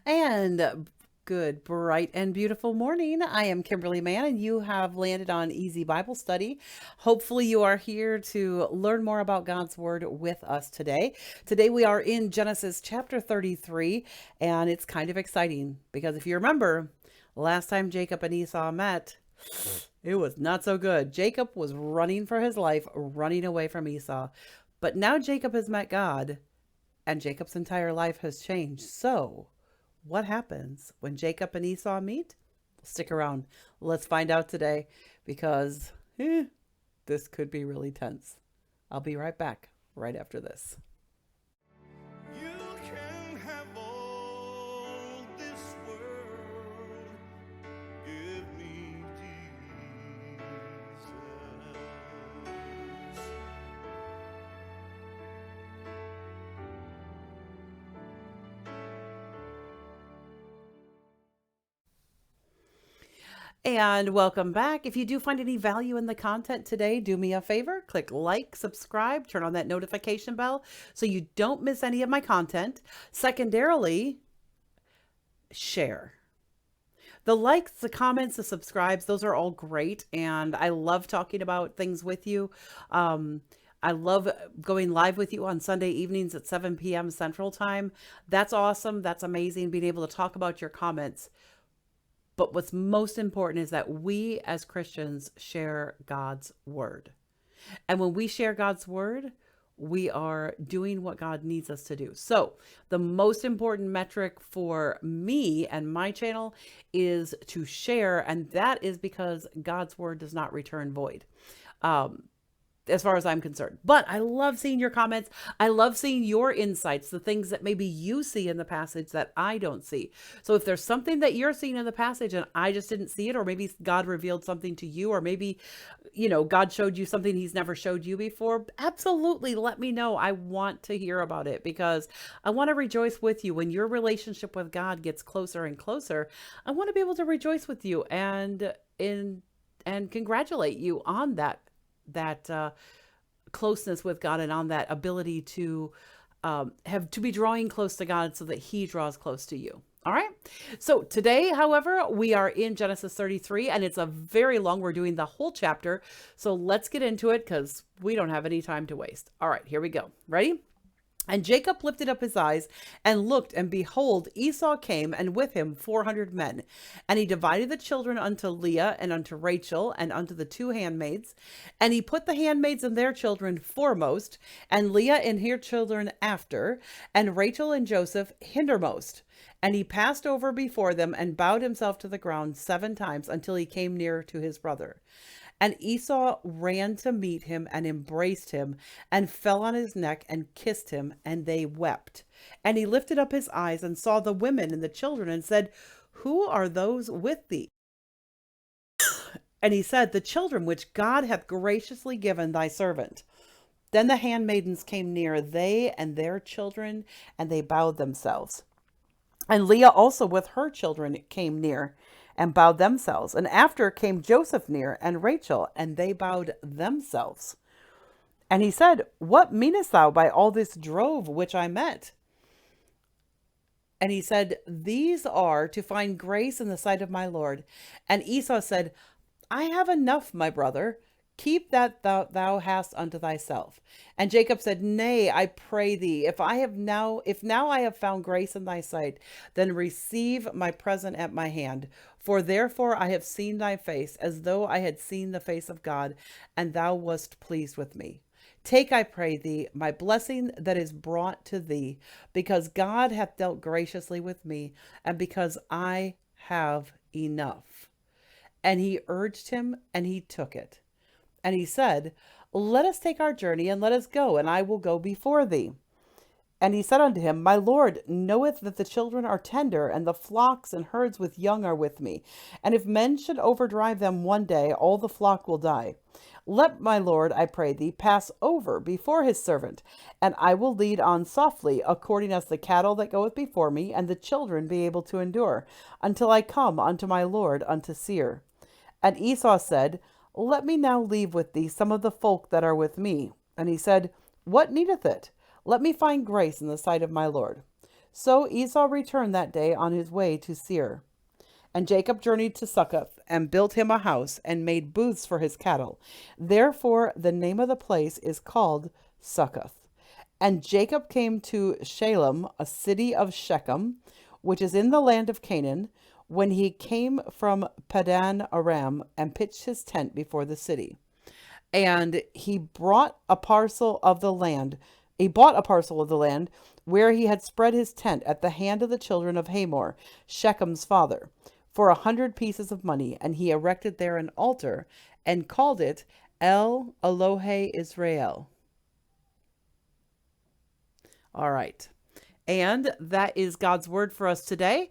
And good, bright, and beautiful morning. I am Kimberly Mann, and you have landed on Easy Bible Study. Hopefully, you are here to learn more about God's Word with us today. Today, we are in Genesis chapter 33, and it's kind of exciting because if you remember, last time Jacob and Esau met, it was not so good. Jacob was running for his life, running away from Esau. But now Jacob has met God, and Jacob's entire life has changed. So, what happens when Jacob and Esau meet? Stick around. Let's find out today because this could be really tense. I'll be right back right after this. You can have all this world. Give me Jesus. And welcome back. If you do find any value in the content today, do me a favor, click like, subscribe, turn on that notification bell so you don't miss any of my content. Secondarily, share. The likes, the comments, the subscribes, those are all great. And I love talking about things with you. I love going live with you on Sunday evenings at 7 p.m. Central Time. That's awesome. That's amazing being able to talk about your comments. But what's most important is that we as Christians share God's word. And when we share God's word, we are doing what God needs us to do. So, the most important metric for me and my channel is to share, and that is because God's word does not return void. As far as I'm concerned. But I love seeing your comments. I love seeing your insights, the things that maybe you see in the passage that I don't see. So if there's something that you're seeing in the passage and I just didn't see it, or maybe God revealed something to you, or maybe, God showed you something he's never showed you before, absolutely let me know. I want to hear about it because I want to rejoice with you. When your relationship with God gets closer and closer, I want to be able to rejoice with you and congratulate you on that closeness with God and on that ability to have to be drawing close to God so that he draws close to you. All right. So today, however, we are in Genesis 33 and it's a very long, we're doing the whole chapter. So let's get into it because we don't have any time to waste. All right, here we go. Ready? And Jacob lifted up his eyes and looked, and behold, Esau came, and with him 400 men. And he divided the children unto Leah and unto Rachel and unto the two handmaids. And he put the handmaids and their children foremost, and Leah and her children after, and Rachel and Joseph hindermost. And he passed over before them and bowed himself to the ground 7 times until he came near to his brother. And Esau ran to meet him and embraced him and fell on his neck and kissed him, and they wept. And he lifted up his eyes and saw the women and the children and said, Who are those with thee? And he said, The children which God hath graciously given thy servant. Then the handmaidens came near, they and their children, and they bowed themselves. And Leah also with her children came near and bowed themselves. And after came Joseph near and Rachel, and they bowed themselves. And he said, What meanest thou by all this drove which I met? And he said, These are to find grace in the sight of my Lord. And Esau said, I have enough, my brother. Keep that thou hast unto thyself. And Jacob said, Nay, I pray thee, if now I have found grace in thy sight, then receive my present at my hand. For therefore I have seen thy face, as though I had seen the face of God, and thou wast pleased with me. Take, I pray thee, my blessing that is brought to thee, because God hath dealt graciously with me, and because I have enough. And he urged him, and he took it. And he said, Let us take our journey, and let us go, and I will go before thee. And he said unto him, My Lord knoweth that the children are tender, and the flocks and herds with young are with me. And if men should overdrive them one day, all the flock will die. Let my Lord, I pray thee, pass over before his servant, and I will lead on softly, according as the cattle that goeth before me, and the children be able to endure, until I come unto my Lord unto Seir. And Esau said, Let me now leave with thee some of the folk that are with me. And he said, What needeth it? Let me find grace in the sight of my Lord. So Esau returned that day on his way to Seir. And Jacob journeyed to Succoth and built him a house and made booths for his cattle. Therefore, the name of the place is called Succoth. And Jacob came to Shalem, a city of Shechem, which is in the land of Canaan, when he came from Padan Aram and pitched his tent before the city. And he brought a parcel of the land. He bought a parcel of the land where he had spread his tent at the hand of the children of Hamor, Shechem's father, for 100 pieces of money. And he erected there an altar and called it El Elohe Israel. All right. And that is God's word for us today.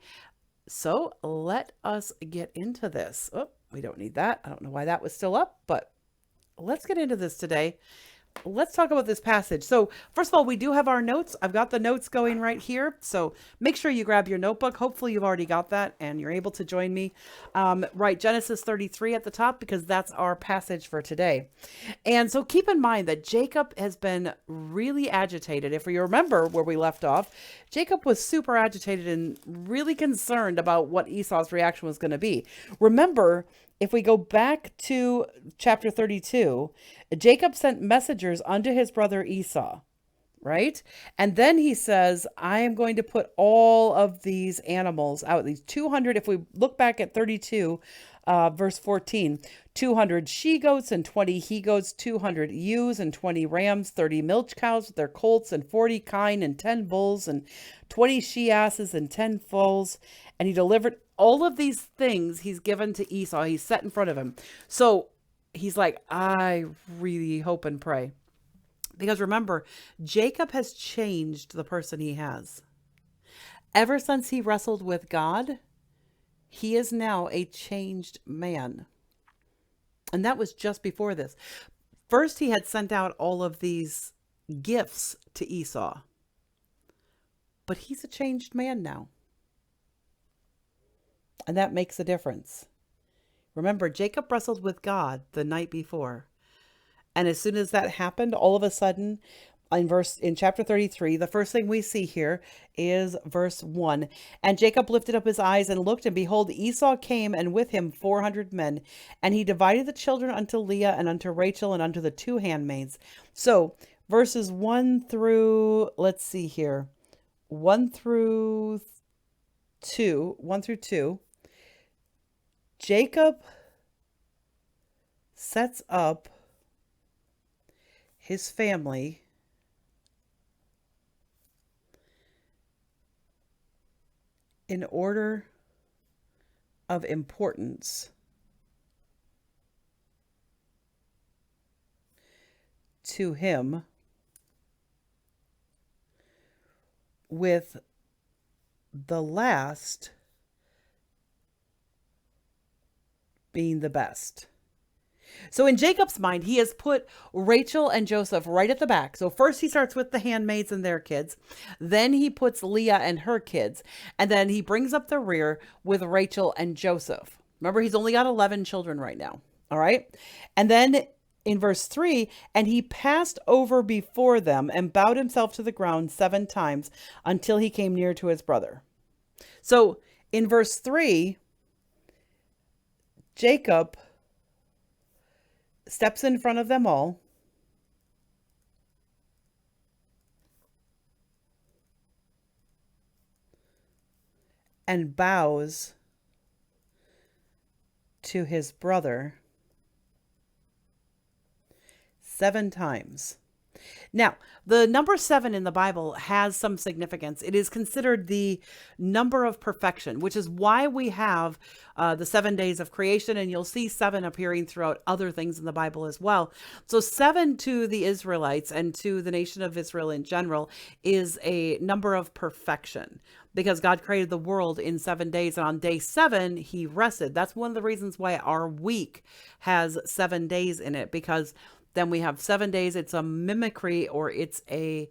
So let us get into this. Oh, we don't need that. I don't know why that was still up, but let's get into this today. Let's talk about this passage. So first of all, we do have our notes. I've got the notes going right here. So make sure you grab your notebook. Hopefully you've already got that and you're able to join me. Write Genesis 33 at the top because that's our passage for today. And so keep in mind that Jacob has been really agitated. If you remember where we left off, Jacob was super agitated and really concerned about what Esau's reaction was going to be. Remember, if we go back to chapter 32, Jacob sent messengers unto his brother Esau, right? And then he says, I am going to put all of these animals out, these 200. If we look back at 32, verse 14, 200 she-goats and 20 he-goats, 200 ewes and 20 rams, 30 milch cows with their colts and 40 kine and 10 bulls and 20 she-asses and 10 foals. And he delivered all of these things he's given to Esau. He's set in front of him. So he's like, I really hope and pray. Because remember, Jacob has changed the person he has. Ever since he wrestled with God, he is now a changed man. And that was just before this. First, he had sent out all of these gifts to Esau. But he's a changed man now. And that makes a difference. Remember, Jacob wrestled with God the night before. And as soon as that happened, all of a sudden, in chapter 33, the first thing we see here is verse 1. And Jacob lifted up his eyes and looked, and behold, Esau came, and with him 400 men. And he divided the children unto Leah and unto Rachel and unto the 2 handmaids. So verses 1 through, let's see here, 1 through 2, Jacob sets up his family in order of importance to him, with the last being the best. So in Jacob's mind, he has put Rachel and Joseph right at the back. So first he starts with the handmaids and their kids. Then he puts Leah and her kids. And then he brings up the rear with Rachel and Joseph. Remember, he's only got 11 children right now. All right. And then in verse 3, and he passed over before them and bowed himself to the ground 7 times until he came near to his brother. So in verse 3, Jacob steps in front of them all and bows to his brother 7 times. Now, the number 7 in the Bible has some significance. It is considered the number of perfection, which is why we have the 7 days of creation, and you'll see 7 appearing throughout other things in the Bible as well. So 7 to the Israelites and to the nation of Israel in general is a number of perfection, because God created the world in 7 days, and on day 7, he rested. That's one of the reasons why our week has 7 days in it, because then we have 7 days. It's a mimicry, or it's a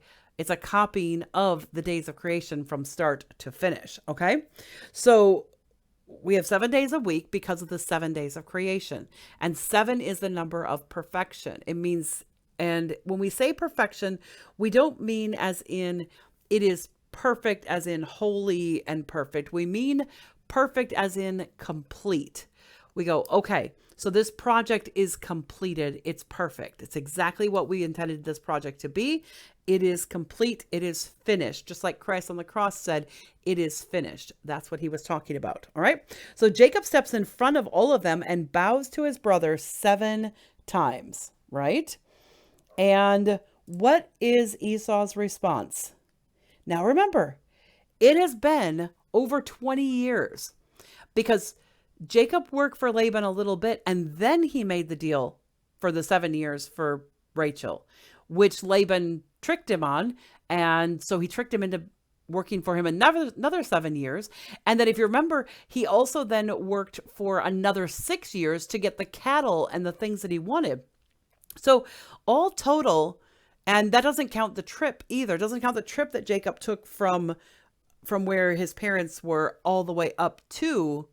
copying of the days of creation from start to finish. Okay. So we have 7 days a week because of the 7 days of creation, and 7 is the number of perfection. It means, and when we say perfection, we don't mean as in it is perfect as in holy and perfect. We mean perfect as in complete. We go, okay, so this project is completed. It's perfect. It's exactly what we intended this project to be. It is complete. It is finished. Just like Christ on the cross said, it is finished. That's what he was talking about. All right. So Jacob steps in front of all of them and bows to his brother 7 times, right? And what is Esau's response? Now remember, it has been over 20 years because Jacob worked for Laban a little bit and then he made the deal for the 7 years for Rachel, which Laban tricked him on. And so he tricked him into working for him another 7 years. And then if you remember, he also then worked for another 6 years to get the cattle and the things that he wanted. So all total, and that doesn't count the trip either. It doesn't count the trip that Jacob took from where his parents were all the way up to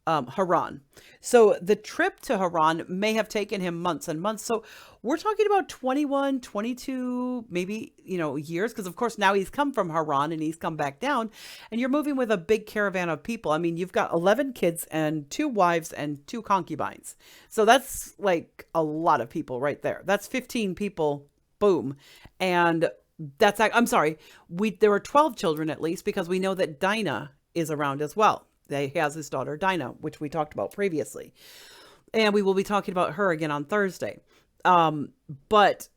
Haran. So the trip to Haran may have taken him months and months. So we're talking about 21, 22, maybe, years. Because of course now he's come from Haran and he's come back down and you're moving with a big caravan of people. I mean, you've got 11 kids and 2 wives and 2 concubines. So that's like a lot of people right there. That's 15 people. Boom. And I'm sorry. There were 12 children at least, because we know that Dinah is around as well. He has his daughter Dinah, which we talked about previously. And we will be talking about her again on Thursday. But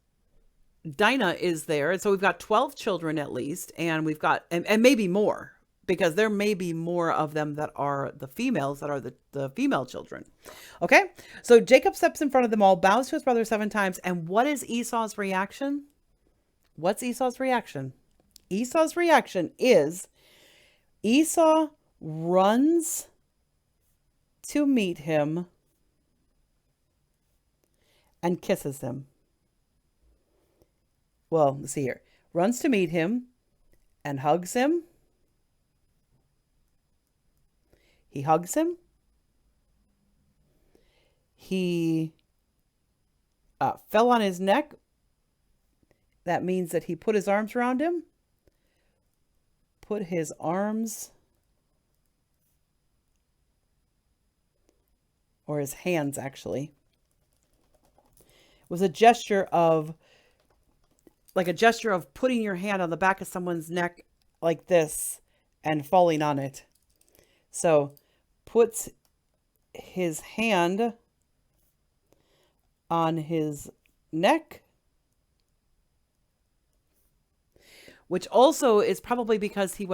Dinah is there. And so we've got 12 children at least. And we've got, and maybe more, because there may be more of them that are the females, that are the female children. Okay. So Jacob steps in front of them all, bows to his brother 7 times. And what is Esau's reaction? What's Esau's reaction? Esau's reaction is Esau runs to meet him and kisses him. Well, let's see here. Runs to meet him and hugs him. He hugs him. He fell on his neck. That means that he put his arms around him. Put his arms, or his hands actually. It was a gesture of, like a gesture of putting your hand on the back of someone's neck like this and falling on it. So puts his hand on his neck, which also is probably because he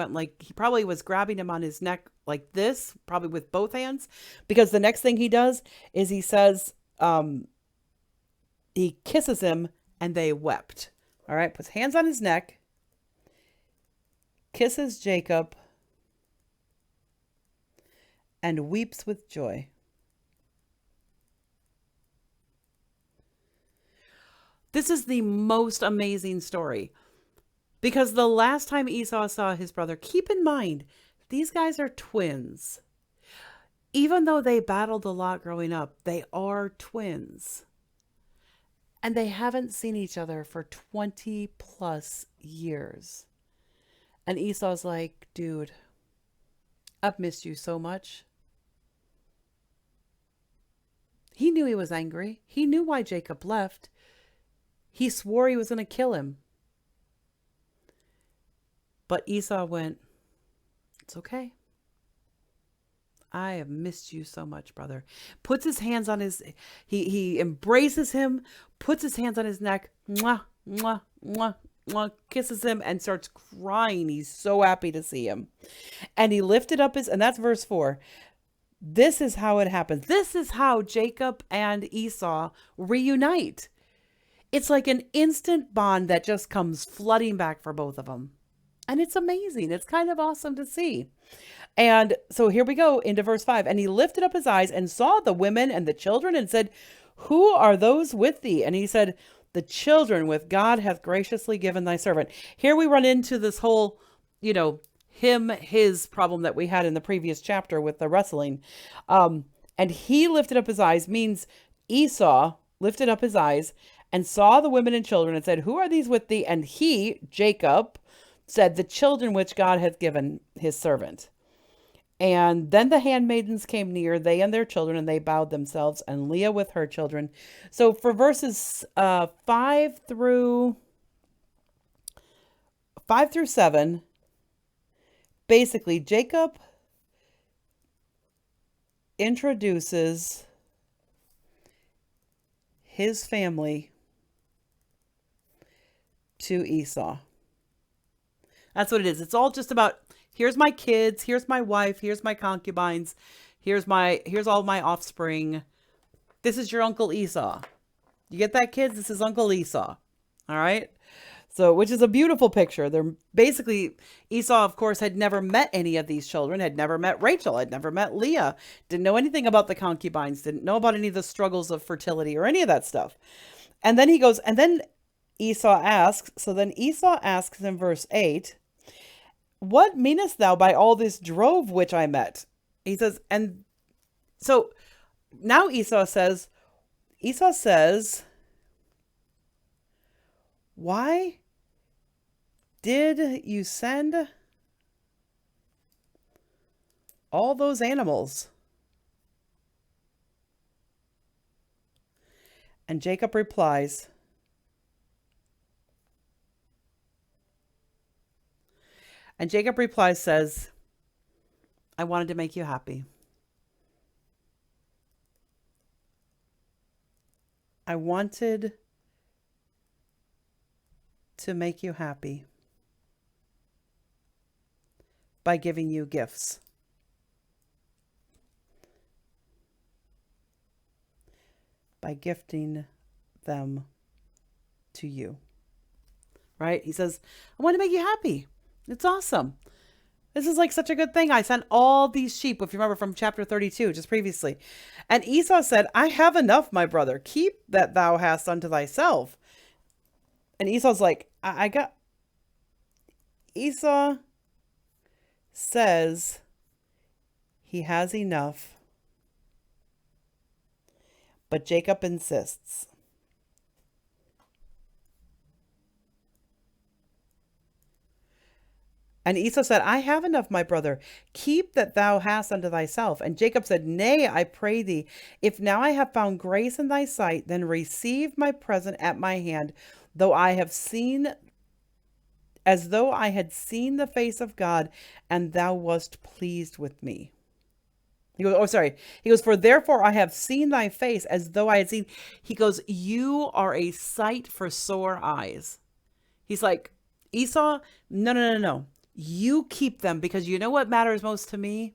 probably was grabbing him on his neck like this, probably with both hands, because the next thing he does is he says, he kisses him and they wept. All right. Puts hands on his neck, kisses Jacob, and weeps with joy. This is the most amazing story. Because the last time Esau saw his brother, keep in mind, these guys are twins. Even though they battled a lot growing up, they are twins. And they haven't seen each other for 20 plus years. And Esau's like, dude, I've missed you so much. He knew he was angry. He knew why Jacob left. He swore he was going to kill him. But Esau went, it's okay. I have missed you so much, brother. Puts his hands on he embraces him, puts his hands on his neck, mwah, mwah, mwah, mwah, kisses him and starts crying. He's so happy to see him. And he lifted up and that's verse 4. This is how it happens. This is how Jacob and Esau reunite. It's like an instant bond that just comes flooding back for both of them. And it's amazing. It's kind of awesome to see. And so here we go into verse 5. And he lifted up his eyes and saw the women and the children and said, who are those with thee? And he said, the children with God hath graciously given thy servant. Here we run into this whole, his problem that we had in the previous chapter with the wrestling. And he lifted up his eyes means Esau lifted up his eyes and saw the women and children and said, who are these with thee? And he, Jacob, said, the children which God hath given his servant. And then the handmaidens came near, they and their children, and they bowed themselves, and Leah with her children. So for verses 5 through 7, basically Jacob introduces his family to Esau. That's what it is. It's all just about, here's my kids, here's my wife, here's my concubines, here's all my offspring. This is your Uncle Esau. You get that, kids? This is Uncle Esau. All right? So, which is a beautiful picture. They're basically, Esau, of course, had never met any of these children, had never met Rachel, had never met Leah, didn't know anything about the concubines, didn't know about any of the struggles of fertility or any of that stuff. And then he goes, and then Esau asks, so then Esau asks in verse 8, what meanest thou by all this drove which I met? He says, and so now Esau says, why did you send all those animals? And Jacob replies, says, I wanted to make you happy. I wanted to make you happy by giving you gifts. By gifting them to you. Right? He says, I want to make you happy. It's awesome. This is like such a good thing. I sent all these sheep, if you remember from chapter 32, just previously. And Esau said, I have enough, my brother. Keep that thou hast unto thyself. And Esau's like, I got... Esau says he has enough. But Jacob insists. And Esau said, I have enough, my brother. Keep that thou hast unto thyself. And Jacob said, Nay, I pray thee, if now I have found grace in thy sight, then receive my present at my hand, though I have seen, as though I had seen the face of God, and thou wast pleased with me. He goes, for therefore I have seen thy face as though I had seen. He goes, you are a sight for sore eyes. He's like, Esau, no. You keep them, because you know what matters most to me?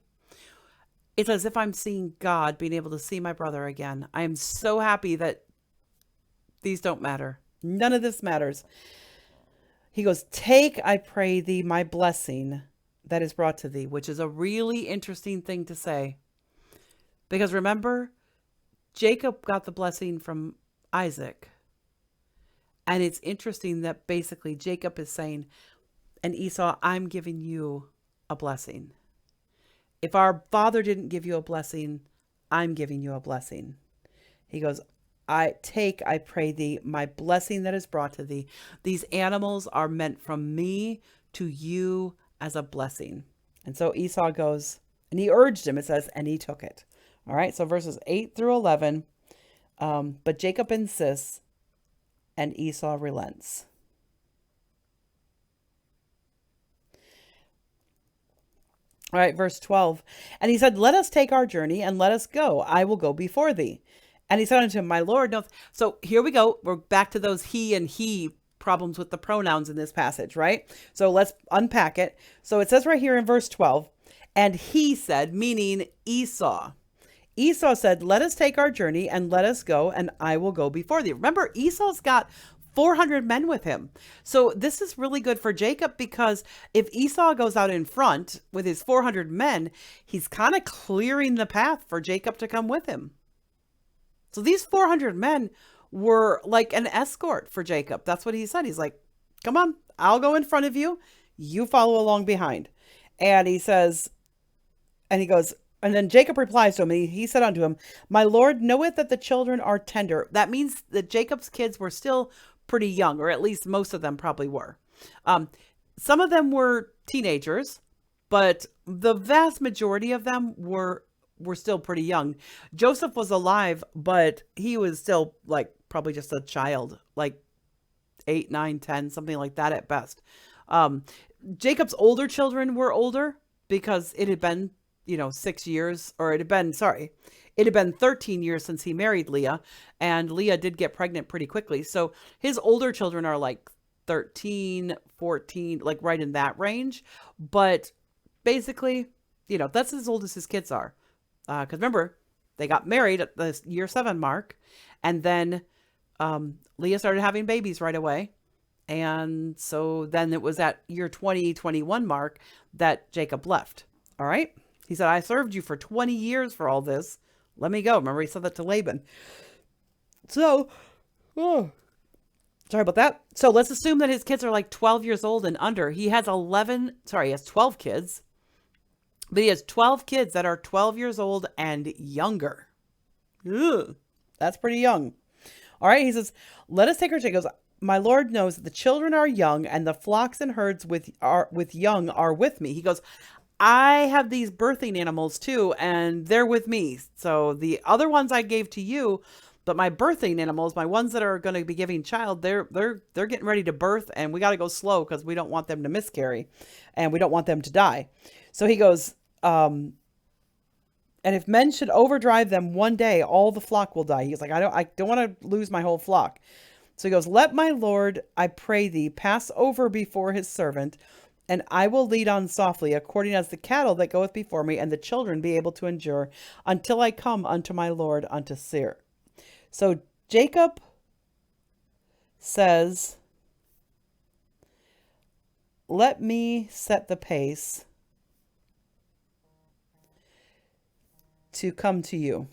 It's as if I'm seeing God, being able to see my brother again. I am so happy that these don't matter. None of this matters. He goes, take, I pray thee, my blessing that is brought to thee, which is a really interesting thing to say. Because remember, Jacob got the blessing from Isaac. And it's interesting that basically Jacob is saying, and Esau, I'm giving you a blessing. If our father didn't give you a blessing, I'm giving you a blessing. He goes, I pray thee, my blessing that is brought to thee. These animals are meant from me to you as a blessing. And so Esau goes, and he urged him, it says, and he took it. All right, so verses 8 through 11. But Jacob insists, and Esau relents. All right, verse 12. And he said, let us take our journey and let us go. I will go before thee. And he said unto him, my Lord, no. So here we go. We're back to those he and he problems with the pronouns in this passage, right? So let's unpack it. So it says right here in verse 12, and he said, meaning Esau. Esau said, let us take our journey and let us go, and I will go before thee. Remember, Esau's got 400 men with him. So this is really good for Jacob, because if Esau goes out in front with his 400 men, he's kind of clearing the path for Jacob to come with him. So these 400 men were like an escort for Jacob. That's what he said. He's like, come on, I'll go in front of you. You follow along behind. And he says, and he goes, and then Jacob replies to him, and he said unto him, my Lord knoweth that the children are tender. That means that Jacob's kids were still pretty young, or at least most of them probably were. Some of them were teenagers, but the vast majority of them were still pretty young. Joseph was alive, but he was still like probably just a child, like 8, 9, 10, something like that at best. Um, Jacob's older children were older because it had been, 6 years, or it had been 13 years since he married Leah, and Leah did get pregnant pretty quickly. So his older children are like 13, 14, like right in that range. But basically, that's as old as his kids are. Because remember, they got married at the year 7 mark, and then Leah started having babies right away. And so then it was at year 20, 21 mark that Jacob left. All right. He said, I served you for 20 years for all this. Let me go. Remember, he said that to Laban. So, oh, sorry about that. So let's assume that his kids are like 12 years old and under. He has 12 kids, but he has 12 kids that are 12 years old and younger. Ugh, that's pretty young. All right. He says, let us take our goes. My Lord knows that the children are young and the flocks and herds with young are with me. He goes, I have these birthing animals too, and they're with me. So the other ones I gave to you, but my birthing animals, my ones that are going to be giving child, they're getting ready to birth, and we got to go slow because we don't want them to miscarry, and we don't want them to die. So he goes, and if men should overdrive them one day, all the flock will die. He's like, I don't want to lose my whole flock. So he goes, let my Lord, I pray thee, pass over before his servant, and I will lead on softly, according as the cattle that goeth before me, and the children be able to endure, until I come unto my Lord, unto Seir. So Jacob says, let me set the pace to come to you.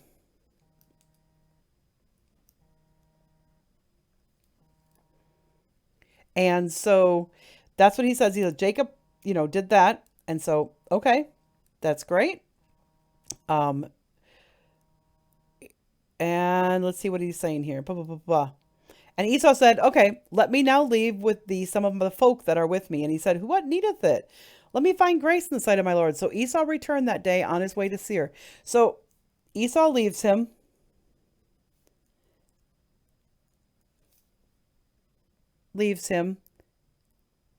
And so that's what he says. He says, Jacob, did that. And so, okay, that's great. And let's see what he's saying here. Blah, blah, blah, blah. And Esau said, okay, let me now leave with thee some of the folk that are with me. And he said, what needeth it? Let me find grace in the sight of my Lord. So Esau returned that day on his way to Seir. So Esau leaves him.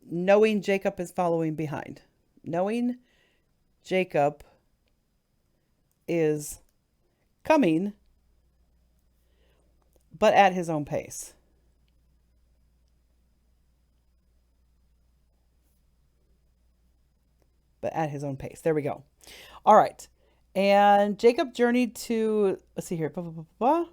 Knowing Jacob is following behind. Knowing Jacob is coming, but at his own pace. There we go. All right. And Jacob journeyed to, let's see here. Blah, blah, blah, blah.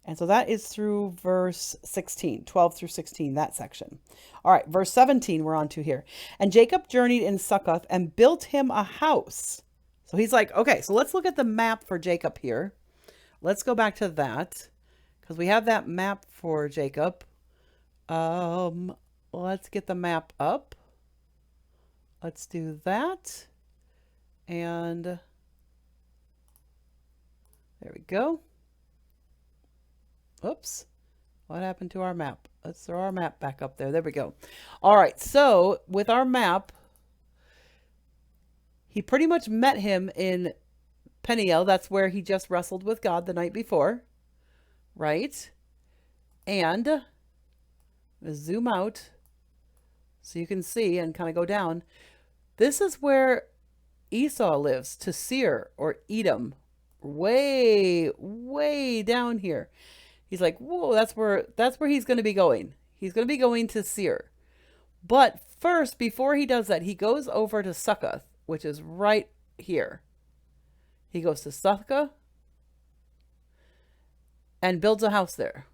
And so that is through verse 16, 12 through 16, that section. All right, verse 17 we're on to here. And Jacob journeyed in Succoth and built him a house. So he's like, okay, so let's look at the map for Jacob here. Let's go back to that because we have that map for Jacob. Let's get the map up. Let's do that. And there we go. Oops. What happened to our map? Let's throw our map back up there. There we go. All right. So with our map, he pretty much met him in Peniel. That's where he just wrestled with God the night before. Right? And zoom out so you can see and kind of go down. This is where Esau lives, to Seir or Edom. Way, way down here. He's like, whoa, that's where he's going to be going. He's going to be going to Seir. But first, before he does that, he goes over to Succoth, which is right here. He goes to Succoth and builds a house there.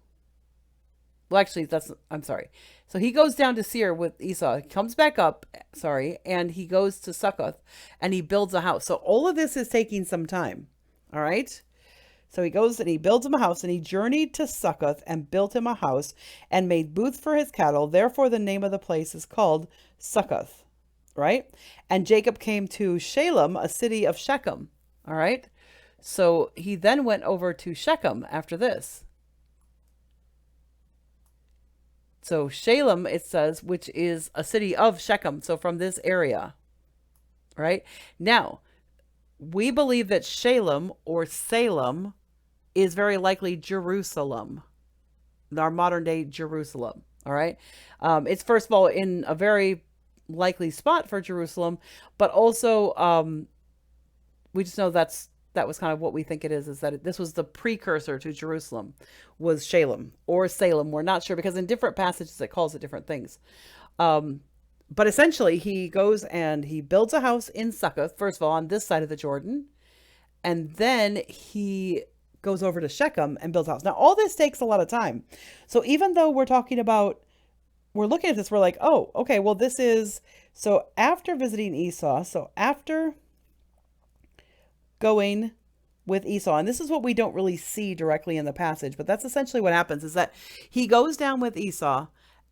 Well, actually, I'm sorry. So he goes down to Seir with Esau. He comes back up, and he goes to Succoth and he builds a house. So all of this is taking some time. All right. So he goes and he builds him a house, and he journeyed to Succoth and built him a house and made booths for his cattle. Therefore, the name of the place is called Succoth, right? And Jacob came to Shalem, a city of Shechem, all right? So he then went over to Shechem after this. So Shalem, it says, which is a city of Shechem. So from this area, right? Now, we believe that Shalem or Salem is very likely Jerusalem, our modern day Jerusalem. All right. It's first of all in a very likely spot for Jerusalem, but also we just know that was kind of what we think it is that this was the precursor to Jerusalem, was Shalem or Salem. We're not sure because in different passages it calls it different things. But essentially, he goes and he builds a house in Succoth, first of all, on this side of the Jordan. And then he goes over to Shechem and builds a house. Now, all this takes a lot of time. So even though we're looking at this, we're like, oh, okay, well, this is, so after visiting Esau, so after going with Esau, and this is what we don't really see directly in the passage, but that's essentially what happens, is that he goes down with Esau,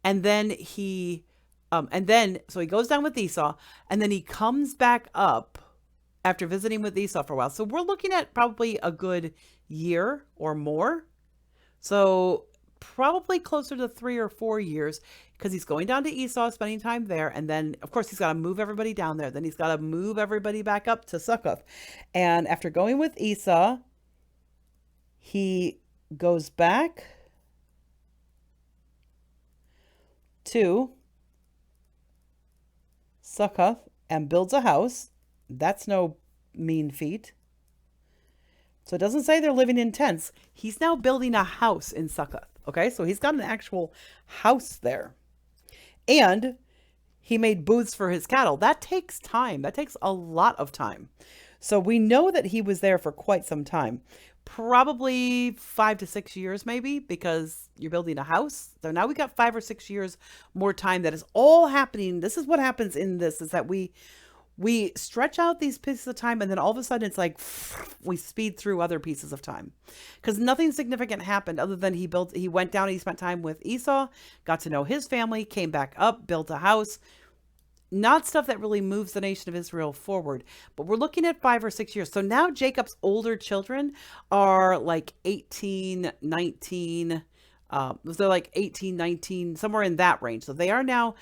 and then so he goes down with Esau, and then he comes back up after visiting with Esau for a while. So we're looking at probably a good year or more. So probably closer to 3 or 4 years, because he's going down to Esau, spending time there. And then, of course, he's got to move everybody down there. Then he's got to move everybody back up to Succoth. And after going with Esau, he goes back to Succoth and builds a house. That's no mean feat. So it doesn't say they're living in tents. He's now building a house in Succoth. Okay, so he's got an actual house there. And he made booths for his cattle. That takes time. That takes a lot of time. So we know that he was there for quite some time. Probably 5 to 6 years, maybe, because you're building a house. So now we got 5 or 6 years more time. That is all happening. This is what happens in this, is that we stretch out these pieces of time, and then all of a sudden it's like we speed through other pieces of time, because nothing significant happened other than he went down and he spent time with Esau, got to know his family, came back up, built a house. Not stuff that really moves the nation of Israel forward, but we're looking at 5 or 6 years. So now Jacob's older children are like 18, 19, they're like 18, 19, somewhere in that range. So they are now,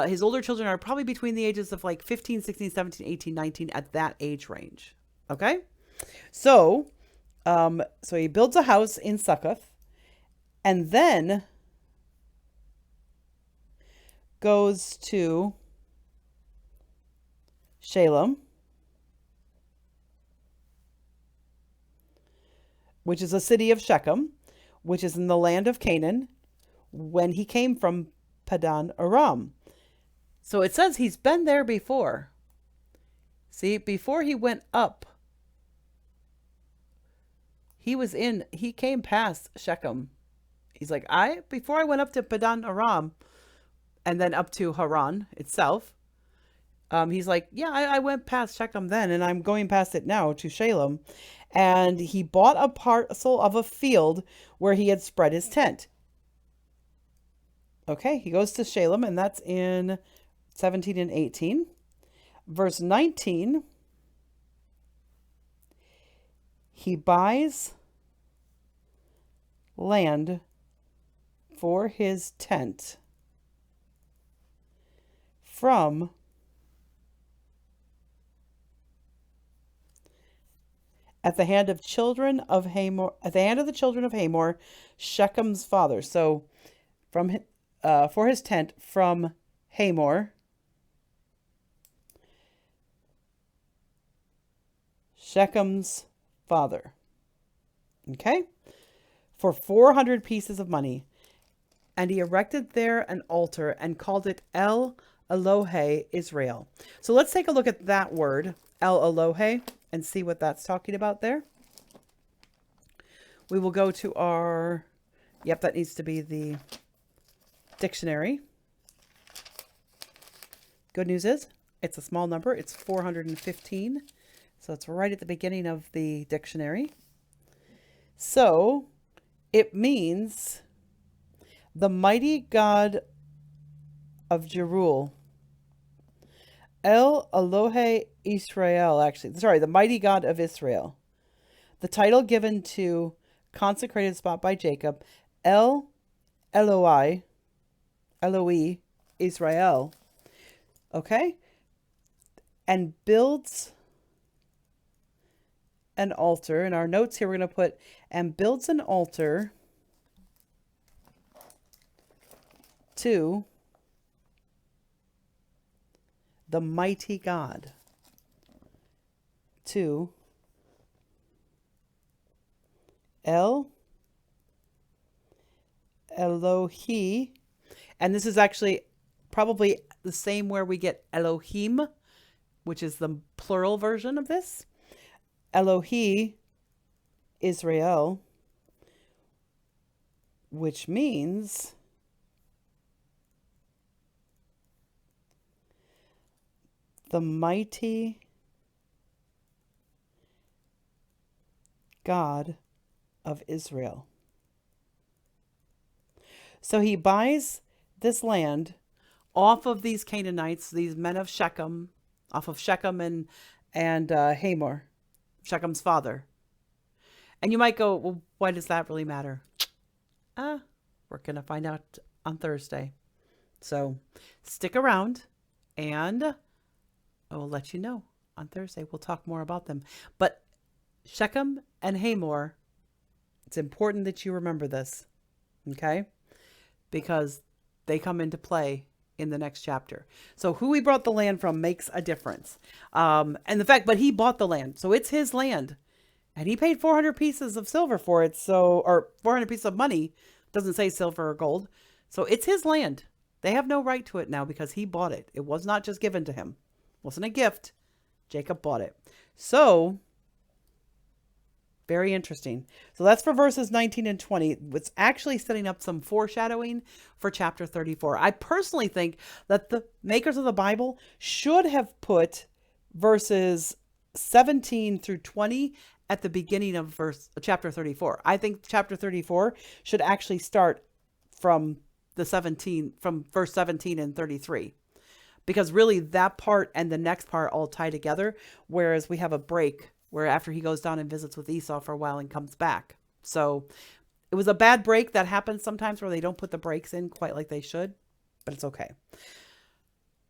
his older children are probably between the ages of like 15, 16, 17, 18, 19, at that age range. Okay. So he builds a house in Succoth, and then goes to Shalem, which is a city of Shechem, which is in the land of Canaan, when he came from Padan Aram. So it says he's been there before. See, before he went up, he came past Shechem. He's like, before I went up to Padan Aram and then up to Haran itself, he's like, yeah, I went past Shechem then, and I'm going past it now to Shalem. And he bought a parcel of a field where he had spread his tent. Okay, he goes to Shalem, and that's in 17 and 18. Verse 19, he buys land for his tent from at the hand of the children of Hamor, Shechem's father. So for his tent from Hamor, Shechem's father. Okay? For 400 pieces of money. And he erected there an altar and called it El Elohe Israel. So let's take a look at that word, El Elohe, and see what that's talking about there. We will go to our, that needs to be the dictionary. Good news is it's a small number. It's 415. So it's right at the beginning of the dictionary. So it means the mighty God of Jeruel. El Elohe Israel, the mighty God of Israel. The title given to consecrated spot by Jacob, El Eloi, Eloi, Israel, okay? And builds an altar. In our notes here, we're going to put, and builds an altar to the mighty God, to El Elohi. And this is actually probably the same where we get Elohim, which is the plural version of this. Elohi, Israel, which means the mighty God of Israel. So he buys this land off of these Canaanites, these men of Shechem, off of Shechem and Hamor, Shechem's father. And you might go, well, why does that really matter? We're going to find out on Thursday. So stick around and I will let you know on Thursday. We'll talk more about them. But Shechem and Hamor, it's important that you remember this, okay? Because they come into play in the next chapter. So who he brought the land from makes a difference. And the fact, but he bought the land. So it's his land. And he paid 400 pieces of silver for it. So, or 400 pieces of money. Doesn't say silver or gold. So it's his land. They have no right to it now because he bought it. It was not just given to him. It wasn't a gift. Jacob bought it. So, very interesting. So that's for verses 19 and 20. It's actually setting up some foreshadowing for chapter 34. I personally think that the makers of the Bible should have put verses 17 through 20 at the beginning of chapter 34. I think chapter 34 should actually start from from verse 17 and 33. Because really that part and the next part all tie together, whereas we have a break where after he goes down and visits with Esau for a while and comes back. So it was a bad break that happens sometimes where they don't put the breaks in quite like they should, but it's okay.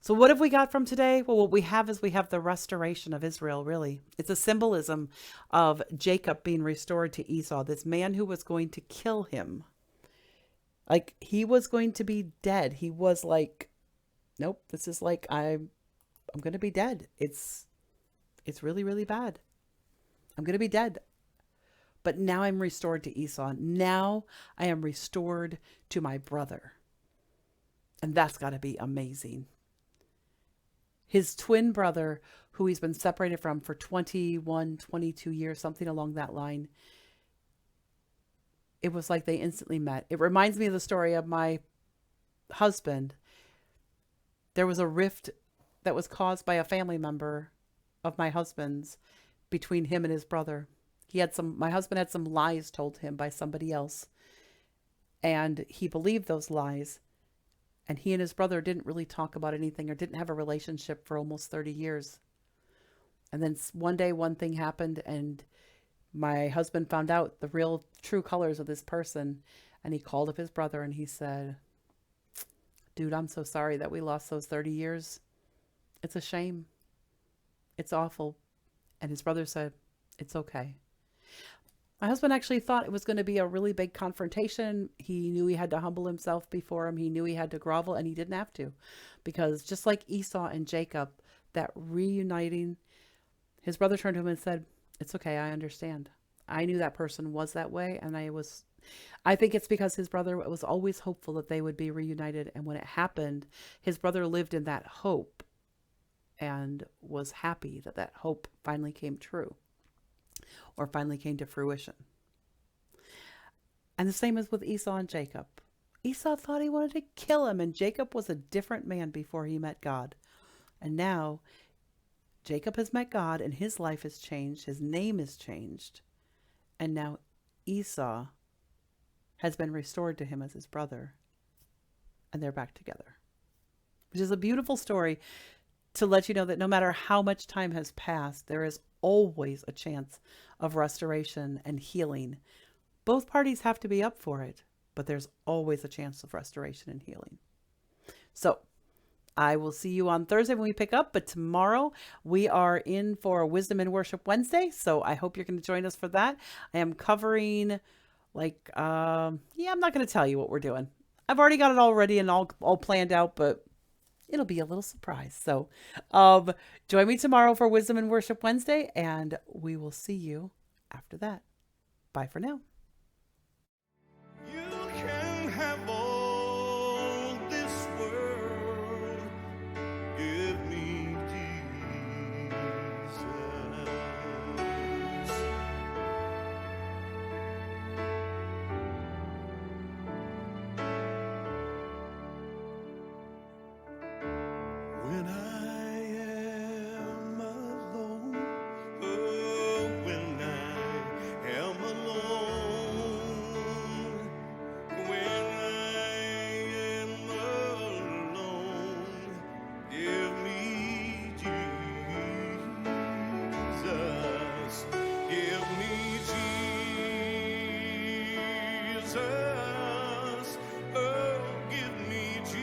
So what have we got from today? Well, what we have is we have the restoration of Israel, really. It's a symbolism of Jacob being restored to Esau, this man who was going to kill him. Like he was going to be dead. He was like, nope, this is like, I'm going to be dead. It's really, really bad. I'm going to be dead. But now I'm restored to Esau. Now I am restored to my brother. And that's got to be amazing. His twin brother, who he's been separated from for 21, 22 years, something along that line. It was like they instantly met. It reminds me of the story of my husband. There was a rift that was caused by a family member of my husband's between him and his brother. My husband had some lies told him by somebody else. And he believed those lies. And he and his brother didn't really talk about anything or didn't have a relationship for almost 30 years. And then one day, one thing happened and my husband found out the real true colors of this person. And he called up his brother and he said, dude, I'm so sorry that we lost those 30 years. It's a shame. It's awful. And his brother said, it's okay. My husband actually thought it was going to be a really big confrontation. He knew he had to humble himself before him. He knew he had to grovel, and he didn't have to. Because just like Esau and Jacob, that reuniting, his brother turned to him and said, it's okay, I understand. I knew that person was that way, and I think it's because his brother was always hopeful that they would be reunited. And when it happened, his brother lived in that hope and was happy that that hope finally came true or finally came to fruition. And the same as with Esau and Jacob. Esau thought he wanted to kill him, and Jacob was a different man before he met God. And now Jacob has met God and his life has changed. His name has changed. And now Esau has been restored to him as his brother. And they're back together. Which is a beautiful story to let you know that no matter how much time has passed, there is always a chance of restoration and healing. Both parties have to be up for it, but there's always a chance of restoration and healing. So I will see you on Thursday when we pick up, but tomorrow we are in for Wisdom and Worship Wednesday. So I hope you're going to join us for that. I am covering I'm not going to tell you what we're doing. I've already got it all ready and all planned out, but it'll be a little surprise. So join me tomorrow for Wisdom and Worship Wednesday, and we will see you after that. Bye for now. You can have all this world. Give me Jesus. When I am alone, oh, when I am alone, when I am alone, give me Jesus, give me Jesus, oh, give me Jesus.